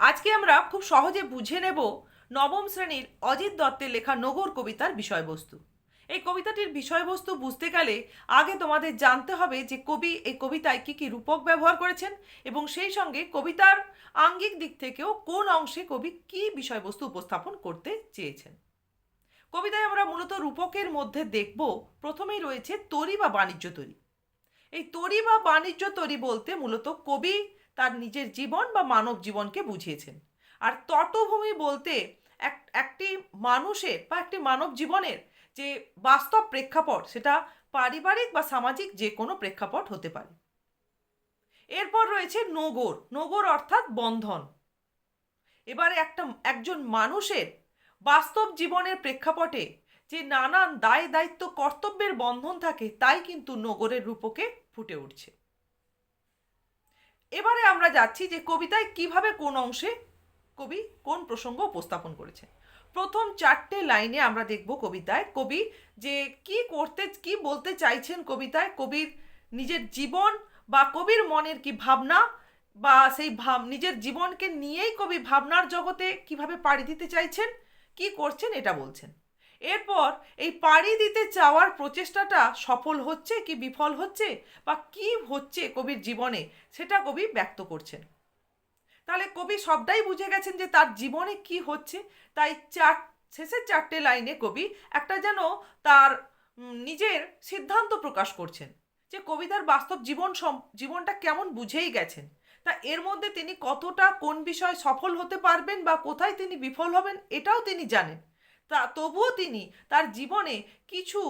আজকে আমরা খুব সহজে বুঝে নেব নবম শ্রেণীর অজিত দত্তের লেখা নগর কবিতার বিষয়বস্তু। এই কবিতাটির বিষয়বস্তু বুঝতে গেলে আগে তোমাদের জানতে হবে যে কবি এই কবিতায় কী কী রূপক ব্যবহার করেছেন এবং সেই সঙ্গে কবিতার আঙ্গিক দিক থেকেও কোন অংশে কবি কী বিষয়বস্তু উপস্থাপন করতে চেয়েছেন। কবিতায় আমরা মূলত রূপকের মধ্যে দেখব প্রথমেই রয়েছে তরি বা বাণিজ্য তরি। এই তরি বা বাণিজ্য তরি বলতে মূলত কবি তার নিজের জীবন বা মানব জীবনকে বুঝিয়েছেন। আর তটভূমি বলতে একটি মানুষের বা একটি মানব জীবনের যে বাস্তব প্রেক্ষাপট, সেটা পারিবারিক বা সামাজিক যে কোনো প্রেক্ষাপট হতে পারে। এরপর রয়েছে নগর। নগর অর্থাৎ বন্ধন। এবারে একজন মানুষের বাস্তব জীবনের প্রেক্ষাপটে যে নানান দায় দায়িত্ব কর্তব্যের বন্ধন থাকে, তাই কিন্তু নগরের রূপকে ফুটে উঠছে। এবারে আমরা যাচ্ছি যে কবিতায় কিভাবে কোন অংশে কবি কোন প্রসঙ্গ উপস্থাপন করেছে। প্রথম 4টে লাইনে আমরা দেখব কবিতায় কবি যে কি বলতে চাইছেন। কবিতায় কবির নিজের জীবন বা কবির মনের কি ভাবনা বা সেই নিজের জীবনকে নিয়েই কবি ভাবনার জগতে কিভাবে পাড়ি দিতে চাইছেন, কি করছেন, এটা বলছেন। এরপর এই পাড়ি দিতে চাওয়ার প্রচেষ্টাটা সফল হচ্ছে কি বিফল হচ্ছে বা কি হচ্ছে কবির জীবনে, সেটা কবি ব্যক্ত করছেন। তাহলে কবি সবটাই বুঝে গেছেন যে তার জীবনে কি হচ্ছে। তাই শেষের 4টে লাইনে কবি একটা যেন তার নিজের সিদ্ধান্ত প্রকাশ করছেন যে কবিতার বাস্তব জীবনটা কেমন বুঝেই গেছেন। তা এর মধ্যে তিনি কতটা কোন বিষয় সফল হতে পারবেন বা কোথায় তিনি বিফল হবেন এটাও তিনি জানেন। তা তবুও তিনি তার জীবনে কিছু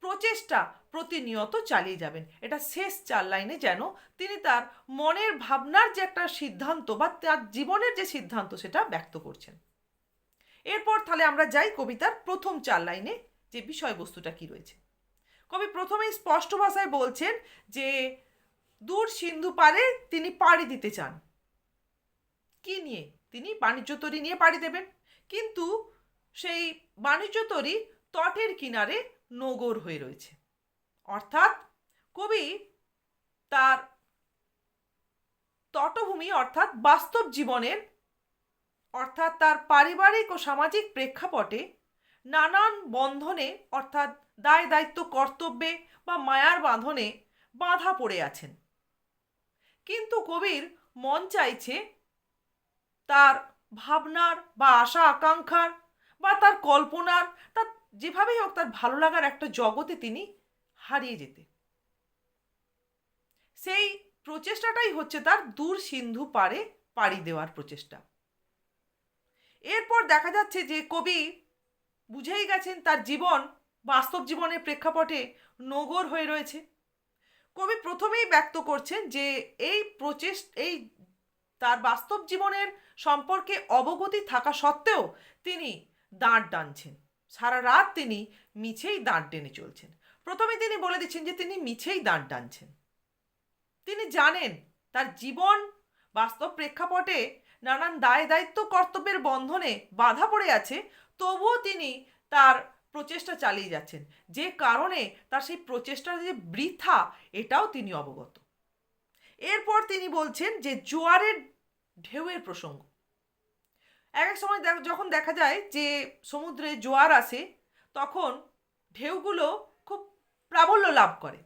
প্রচেষ্টা প্রতিনিয়ত চালিয়ে যাবেন। এটা শেষ 4 লাইনে যেন তিনি তার মনের ভাবনার যে একটা সিদ্ধান্ত বা তার জীবনের যে সিদ্ধান্ত সেটা ব্যক্ত করছেন। এরপর তাহলে আমরা যাই কবিতার প্রথম 4 লাইনে যে বিষয়বস্তুটা কি রয়েছে। কবি প্রথমেই স্পষ্ট ভাষায় বলছেন যে দূর সিন্ধু পারে তিনি পাড়ি দিতে চান। কি নিয়ে? তিনি বাণিজ্য তরী নিয়ে পাড়ি দেবেন, কিন্তু সেই বাণিজ্য তরী তটের কিনারে নগর হয়ে রয়েছে। অর্থাৎ কবি তার তটভূমি অর্থাৎ বাস্তব জীবনের অর্থাৎ তার পারিবারিক ও সামাজিক প্রেক্ষাপটে নানান বন্ধনে অর্থাৎ দায় দায়িত্ব কর্তব্যে বা মায়ার বাঁধনে বাঁধা পড়ে আছেন। কিন্তু কবির মন চাইছে তার ভাবনার বা আশা আকাঙ্ক্ষার বা তার কল্পনার, তার যেভাবেই হোক তার ভালো লাগার একটা জগতে তিনি হারিয়ে যেতে। সেই প্রচেষ্টাটাই হচ্ছে তার দূর সিন্ধু পারে পাড়ি দেওয়ার প্রচেষ্টা। এরপর দেখা যাচ্ছে যে কবি বুঝেই গেছেন তার জীবন বাস্তব জীবনের প্রেক্ষাপটে নগর হয়ে রয়েছে। কবি প্রথমেই ব্যক্ত করছেন যে এই তার বাস্তব জীবনের সম্পর্কে অবগতি থাকা সত্ত্বেও তিনি দাঁড় টানছেন। সারা রাত তিনি মিছেই দাঁড় টেনে চলছেন। প্রথমে তিনি বলে দিচ্ছেন যে তিনি মিছেই দাঁড় টানছেন। তিনি জানেন তার জীবন বাস্তব প্রেক্ষাপটে নানান দায় দায়িত্ব কর্তব্যের বন্ধনে বাধা পড়ে আছে, তবুও তিনি তার প্রচেষ্টা চালিয়ে যাচ্ছেন, যে কারণে তার সেই প্রচেষ্টা যে বৃথা এটাও তিনি অবগত। এরপর তিনি বলছেন যে জোয়ারের ঢেউয়ের প্রসঙ্গ। এক এক সময় যখন দেখা যায় যে সমুদ্রে জোয়ার আসে, তখন ঢেউগুলো খুব প্রাবল্য লাভ করে।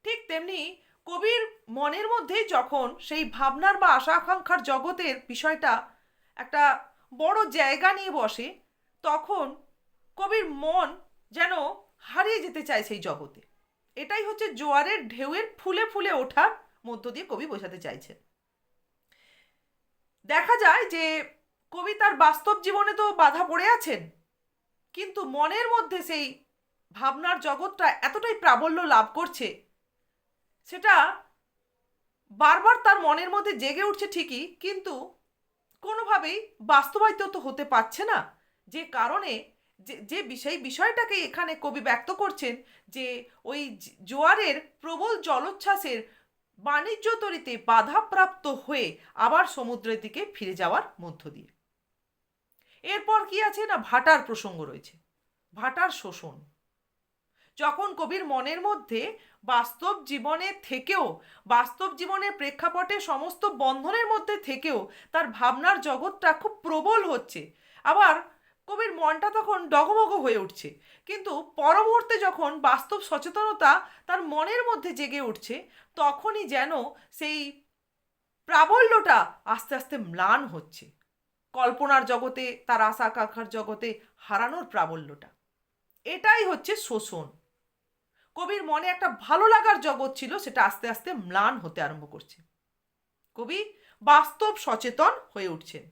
ঠিক তেমনি কবির মনের মধ্যে যখন সেই ভাবনার বা আশা আকাঙ্ক্ষার জগতের বিষয়টা একটা বড় জায়গা নিয়ে বসে, তখন কবির মন যেন হারিয়ে যেতে চায় সেই জগতে। এটাই হচ্ছে জোয়ারের ঢেউয়ের ফুলে ফুলে ওঠার মধ্য দিয়ে কবি বোঝাতে চাইছেন। দেখা যায় যে কবি তার বাস্তব জীবনে তো বাধা পড়ে আছেন, কিন্তু মনের মধ্যে সেই ভাবনার জগৎটা এতটাই প্রাবল্য লাভ করছে, সেটা বারবার তার মনের মধ্যে জেগে উঠছে ঠিকই, কিন্তু কোনোভাবেই বাস্তবায়িত তো হতে পারছে না। যে কারণে সেই বিষয়টাকে এখানে কবি ব্যক্ত করছেন যে ওই জোয়ারের প্রবল জলোচ্ছ্বাসের বাণিজ্য তরীতে বাধাপ্রাপ্ত হয়ে আবার সমুদ্রের দিকে ফিরে যাওয়ার মধ্য দিয়ে। এরপর কি আছে না, ভাটার প্রসঙ্গ রয়েছে। ভাটার শোষণ। যখন কবির মনের মধ্যে বাস্তব জীবনে থেকেও, বাস্তব জীবনের প্রেক্ষাপটে সমস্ত বন্ধনের মধ্যে থেকেও তার ভাবনার জগৎটা খুব প্রবল হচ্ছে, আবার কবির মনটা তখন ডগমগ হয়ে উঠছে, কিন্তু পর মুহূর্তে যখন বাস্তব সচেতনতা তার মনের মধ্যে জেগে উঠছে, তখনই যেন সেই প্রাবল্যটা আস্তে আস্তে ম্লান হচ্ছে। কল্পনার জগতে, তার আশা আকাঙ্ক্ষার জগতে হারানোর প্রাবল্যটা, এটাই হচ্ছে শোষণ। কবির মনে একটা ভালো লাগার জগৎ ছিল, সেটা আস্তে আস্তে ম্লান হতে আরম্ভ করছে। কবি বাস্তব সচেতন হয়ে উঠছেন।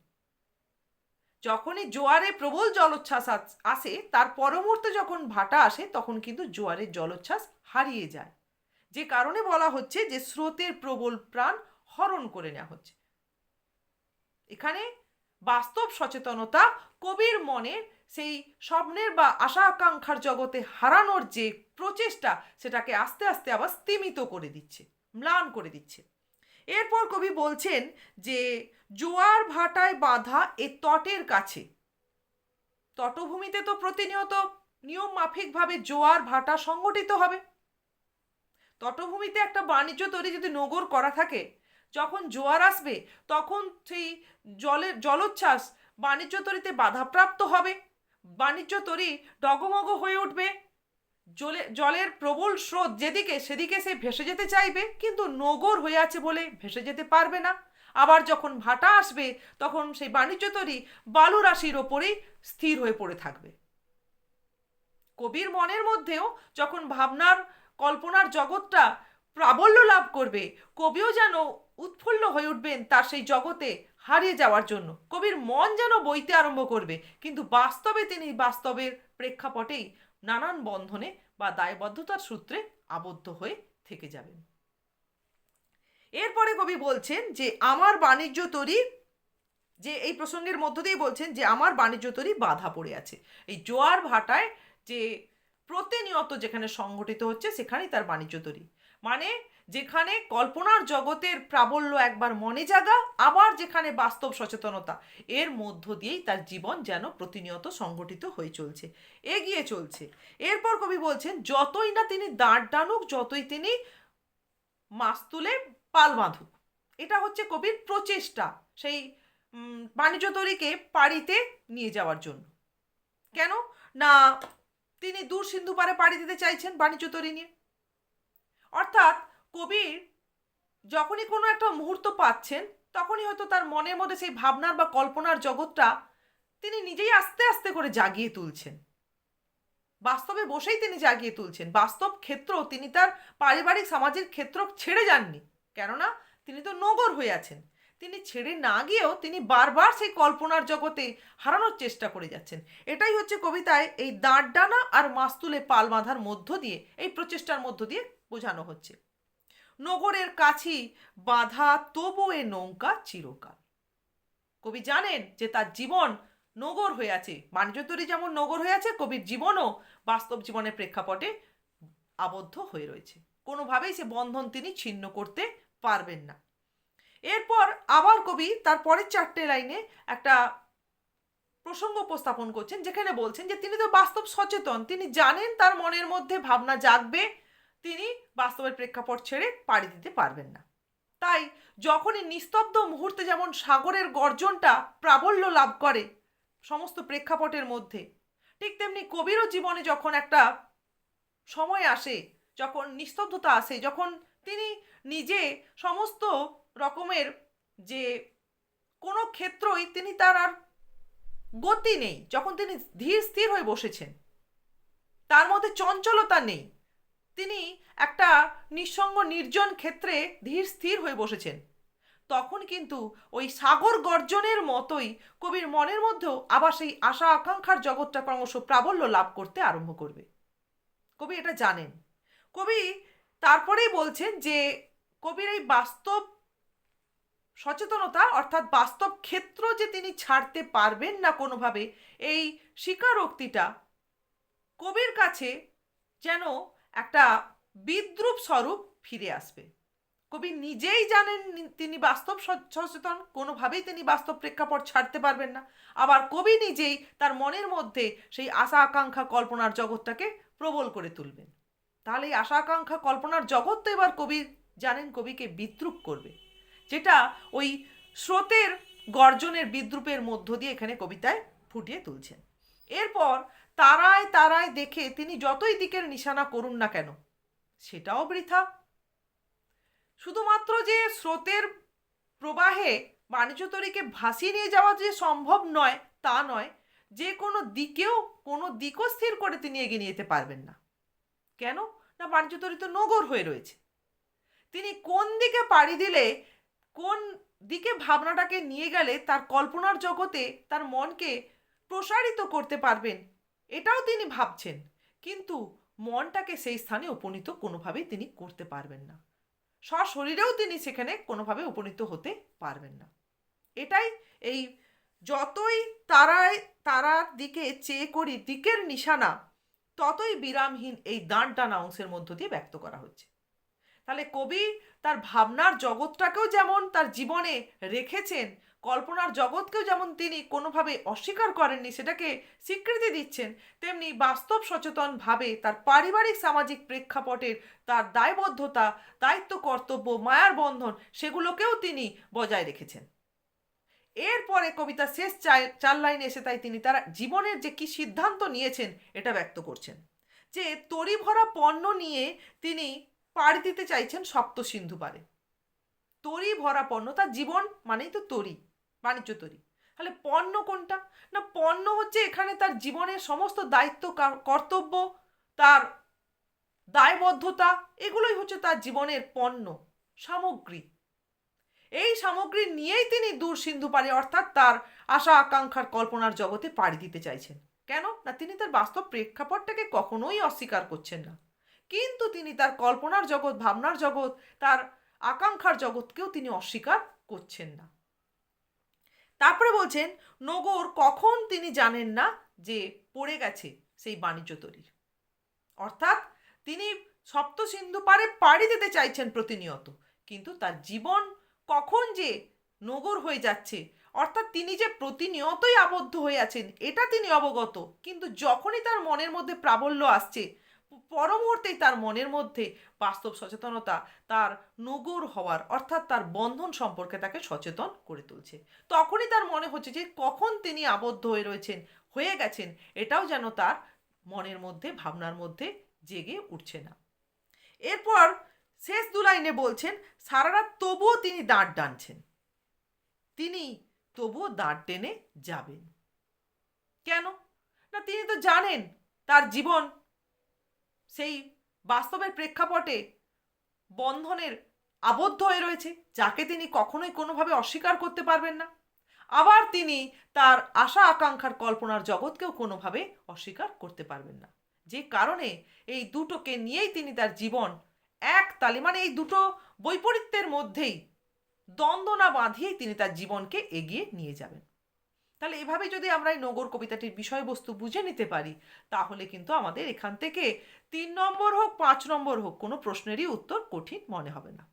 যখনই জোয়ারে প্রবল জলোচ্ছ্বাস আসে, তার পর মুহূর্তে যখন ভাটা আসে, তখন কিন্তু জোয়ারের জলোচ্ছ্বাস হারিয়ে যায়, যে কারণে বলা হচ্ছে যে স্রোতের প্রবল প্রাণ হরণ করে নেওয়া হচ্ছে। এখানে বাস্তব সচেতনতা কবির মনের সেই স্বপ্নের বা আশা আকাঙ্ক্ষার জগতে হারানোর যে প্রচেষ্টা, সেটাকে আস্তে আস্তে আবার স্তিমিত করে দিচ্ছে, ম্লান করে দিচ্ছে। এরপর কবি বলছেন যে জোয়ার ভাটায় বাঁধা এ তটের কাছে, তটভূমিতে তো প্রতিনিয়ত নিয়ম মাফিকভাবে জোয়ার ভাটা সংগঠিত হবে। তটভূমিতে একটা বাণিজ্য তৈরি যদি নগর করা থাকে, যখন জোয়ার আসবে তখন সেই জলোচ্ছ্বাস বাণিজ্য তরীতে বাধাপ্রাপ্ত হবে, বাণিজ্য তরী ডগমগ হয়ে উঠবে, জলের প্রবল স্রোত যেদিকে সেদিকে সে ভেসে যেতে চাইবে, কিন্তু নগর হয়ে আছে বলে ভেসে যেতে পারবে না। আবার যখন ভাটা আসবে, তখন সেই বাণিজ্য তরী বালু রাশির ওপরেই স্থির হয়ে পড়ে থাকবে। কবির মনের মধ্যেও যখন ভাবনার কল্পনার জগৎটা প্রাবল্য লাভ করবে, কবিও যেন উৎফুল্ল হয়ে উঠবেন তার সেই জগতে হারিয়ে যাওয়ার জন্য। কবির মন যেন বইতে আরম্ভ করবে, কিন্তু বাস্তবে তিনি বাস্তবের প্রেক্ষাপটেই নানান বন্ধনে বা দায়বদ্ধতার সূত্রে আবদ্ধ হয়ে থেকে যাবেন। এরপরে কবি বলছেন যে আমার বাণিজ্য তরী, যে এই প্রসঙ্গের মধ্য দিয়ে বলছেন যে আমার বাণিজ্য তরী বাধা পড়ে আছে। এই জোয়ার ভাটায় যে প্রতিনিয়ত যেখানে সংগঠিত হচ্ছে, সেখানেই তার বাণিজ্য তরী, মানে যেখানে কল্পনার জগতের প্রাবল্য একবার মনে জাগা, আবার যেখানে বাস্তব সচেতনতা, এর মধ্য দিয়েই তার জীবন যেন প্রতিনিয়ত সংগঠিত হয়ে চলছে, এগিয়ে চলছে। এরপর কবি বলছেন যতই না তিনি দাঁড় টানুক, যতই তিনি মাছ তুলে পাল বাঁধুক, এটা হচ্ছে কবির প্রচেষ্টা সেই বাণিজ্য তরীকে পাড়িতে নিয়ে যাওয়ার জন্য। কেন না তিনি দূর সিন্ধু পারে পাড়ি দিতে চাইছেন বাণিজ্য তরী নিয়ে। অর্থাৎ কবির যখনই কোনো একটা মুহূর্ত পাচ্ছেন, তখনই হয়তো তার মনের মধ্যে সেই ভাবনার বা কল্পনার জগৎটা তিনি নিজেই আস্তে আস্তে করে জাগিয়ে তুলছেন, বাস্তবে বসেই তিনি জাগিয়ে তুলছেন। বাস্তব ক্ষেত্র তিনি তার পারিবারিক সামাজিক ক্ষেত্র ছেড়ে যাননি, কেননা তিনি তো নগর হয়ে আছেন। তিনি ছেড়ে না গিয়েও তিনি বারবার সেই কল্পনার জগতে হারানোর চেষ্টা করে যাচ্ছেন। এটাই হচ্ছে কবিতায় এই দাঁড় ডানা আর মাছ তুলে পাল বাঁধার মধ্য দিয়ে, এই প্রচেষ্টার মধ্য দিয়ে বোঝানো হচ্ছে। নগরের কাছি বাঁধা তবু এ নৌকা চিরকাল। কবি জানেন যে তার জীবন নগর হয়ে আছে, বাণিজ্য তরী যেমন নগর হয়ে আছে, কবির জীবনও বাস্তব জীবনের প্রেক্ষাপটে আবদ্ধ হয়ে রয়েছে। কোনোভাবেই সে বন্ধন তিনি ছিন্ন করতে পারবেন না। এরপর আবার কবি তার পরের 4টে লাইনে একটা প্রসঙ্গ উপস্থাপন করছেন, যেখানে বলছেন যে তিনি তো বাস্তব সচেতন, তিনি জানেন তার মনের মধ্যে ভাবনা জাগবে, তিনি বাস্তবের প্রেক্ষাপট ছেড়ে পাড়ি দিতে পারবেন না। তাই যখনই নিস্তব্ধ মুহূর্তে যেমন সাগরের গর্জনটা প্রাবল্য লাভ করে সমস্ত প্রেক্ষাপটের মধ্যে, ঠিক তেমনি কবিরও জীবনে যখন একটা সময় আসে, যখন নিস্তব্ধতা আসে, যখন তিনি নিজে সমস্ত রকমের যে কোনো ক্ষেত্রই তিনি তার আর গতি নেই, যখন তিনি ধীর স্থির হয়ে বসেছেন, তার মধ্যে চঞ্চলতা নেই, তিনি একটা নিঃসঙ্গ নির্জন ক্ষেত্রে ধীর স্থির হয়ে বসেছেন, তখন কিন্তু ওই সাগর গর্জনের মতোই কবির মনের মধ্যেও আবার সেই আশা আকাঙ্ক্ষার জগৎটা ক্রমশ প্রাবল্য লাভ করতে আরম্ভ করবে। কবি এটা জানেন। কবি তারপরেই বলছেন যে কবির এই বাস্তব সচেতনতা, অর্থাৎ বাস্তব ক্ষেত্র যে তিনি ছাড়তে পারবেন না কোনোভাবে, এই স্বীকারোক্তিটা কবির কাছে যেন একটা বিদ্রূপ স্বরূপ ফিরে আসবে। কবি নিজেই জানেন তিনি বাস্তব সচেতন, কোনোভাবেই তিনি বাস্তব প্রেক্ষাপট ছাড়তে পারবেন না। আবার কবি নিজেই তার মনের মধ্যে সেই আশা আকাঙ্ক্ষা কল্পনার জগৎটাকে প্রবল করে তুলবেন। তাহলে এই আশা আকাঙ্ক্ষা কল্পনার জগৎ তো এবার কবি জানেন কবিকে বিদ্রূপ করবে, যেটা ওই স্রোতের গর্জনের বিদ্রূপের মধ্য দিয়ে এখানে কবিতায় ফুটিয়ে তুলছেন। এরপর তারায় তারায় দেখে তিনি যতই দিকের নিশানা করুন না কেন সেটাও বৃথা। শুধুমাত্র যে স্রোতের প্রবাহে বাণিজ্যতরীকে ভাসিয়ে নিয়ে যাওয়া যে সম্ভব নয় তা নয়, যে কোনো দিকও স্থির করে তিনি এগিয়ে নিয়ে যেতে পারবেন না। কেন না, বাণিজ্যতরী তো নগর হয়ে রয়েছে। তিনি কোন দিকে পাড়ি দিলে, কোন দিকে ভাবনাটাকে নিয়ে গেলে তার কল্পনার জগতে তার মনকে প্রসারিত করতে পারবেন এটাও তিনি ভাবছেন, কিন্তু মনটাকে সেই স্থানে উপনীত কোনোভাবেই তিনি করতে পারবেন না। সশরীরেও তিনি সেখানে কোনোভাবে উপনীত হতে পারবেন না। এটাই এই যতই তারার দিকে চেয়ে করি দিকের নিশানা, ততই বিরামহীন এই দাঁড় টানা অংশের মধ্য দিয়ে ব্যক্ত করা হচ্ছে। তাহলে কবি তার ভাবনার জগৎটাকেও যেমন তার জীবনে রেখেছেন, কল্পনার জগৎকেও যেমন তিনি কোনোভাবে অস্বীকার করেননি, সেটাকে স্বীকৃতি দিচ্ছেন, তেমনি বাস্তব সচেতনভাবে তার পারিবারিক সামাজিক প্রেক্ষাপটের তার দায়বদ্ধতা, দায়িত্ব, কর্তব্য, মায়ার বন্ধন সেগুলোকেও তিনি বজায় রেখেছেন। এরপরে কবিতা শেষ চার লাইনে এসে তাই তিনি তার জীবনের যে কি সিদ্ধান্ত নিয়েছেন এটা ব্যক্ত করছেন, যে তরি ভরা পণ্য নিয়ে তিনি পাড়ি দিতে চাইছেন সপ্ত সিন্ধু পারে। তরি ভরা পণ্য, তার জীবন মানেই তো তরি, বাণিজ্য তরি। তাহলে পণ্য কোনটা না, পণ্য হচ্ছে এখানে তার জীবনের সমস্ত দায়িত্ব, কর্তব্য, তার দায়বদ্ধতা, এগুলোই হচ্ছে তার জীবনের পণ্য সামগ্রী। এই সামগ্রী নিয়েই তিনি দূর সিন্ধু পারে, অর্থাৎ তার আশা আকাঙ্ক্ষার কল্পনার জগতে পাড়ি দিতে চাইছেন। কেন না, তিনি তার বাস্তব প্রেক্ষাপটটাকে কখনোই অস্বীকার করছেন না, কিন্তু তিনি তার কল্পনার জগৎ, ভাবনার জগৎ, তার আকাঙ্ক্ষার জগৎকেও তিনি অস্বীকার করছেন না। তারপরে বলছেন নগর কখন তিনি জানেন না যে পড়ে গেছে সেই বাণিজ্য তরীর, অর্থাৎ তিনি সপ্ত সিন্ধু পারে পাড়ি দিতে চাইছেন প্রতিনিয়ত, কিন্তু তার জীবন কখন যে নগর হয়ে যাচ্ছে, অর্থাৎ তিনি যে প্রতিনিয়তই আবদ্ধ হয়ে আছেন এটা তিনি অবগত, কিন্তু যখনই তার মনের মধ্যে প্রাবল্য আসছে, পর মুহূর্তেই তার মনের মধ্যে বাস্তব সচেতনতা তার নগর হওয়ার, অর্থাৎ তার বন্ধন সম্পর্কে তাকে সচেতন করে তুলছে। তখনই তার মনে হচ্ছে যে কখন তিনি আবদ্ধ হয়ে রয়েছেন, হয়ে গেছেন, এটাও যেন তার মনের মধ্যে, ভাবনার মধ্যে জেগে উঠছে না। এরপর শেষ দু লাইনে বলছেন সারা রাত তবুও তিনি দাঁড় টানছেন, তিনি তবুও দাঁড় টেনে যাবেন। কেন না, তিনি তো জানেন তার জীবন সেই বাস্তবের প্রেক্ষাপটে বন্ধনের আবদ্ধ হয়ে রয়েছে, যাকে তিনি কখনোই কোনোভাবে অস্বীকার করতে পারবেন না। আবার তিনি তার আশা আকাঙ্ক্ষার কল্পনার জগৎকেও কোনোভাবে অস্বীকার করতে পারবেন না, যে কারণে এই দুটোকে নিয়েই তিনি তার জীবন এক তালে, মানে এই দুটো বৈপরীত্যের মধ্যেই দ্বন্দ্ব না বাঁধিয়েই তিনি তার জীবনকে এগিয়ে নিয়ে যাবেন। তাহলে এভাবে যদি আমরা এই নগর কবিতাটির বিষয়বস্তু বুঝে নিতে পারি, তাহলে কিন্তু আমাদের এখান থেকে 3 নম্বর হোক 5 নম্বর হোক কোনো প্রশ্নেরই উত্তর কঠিন মনে হবে না।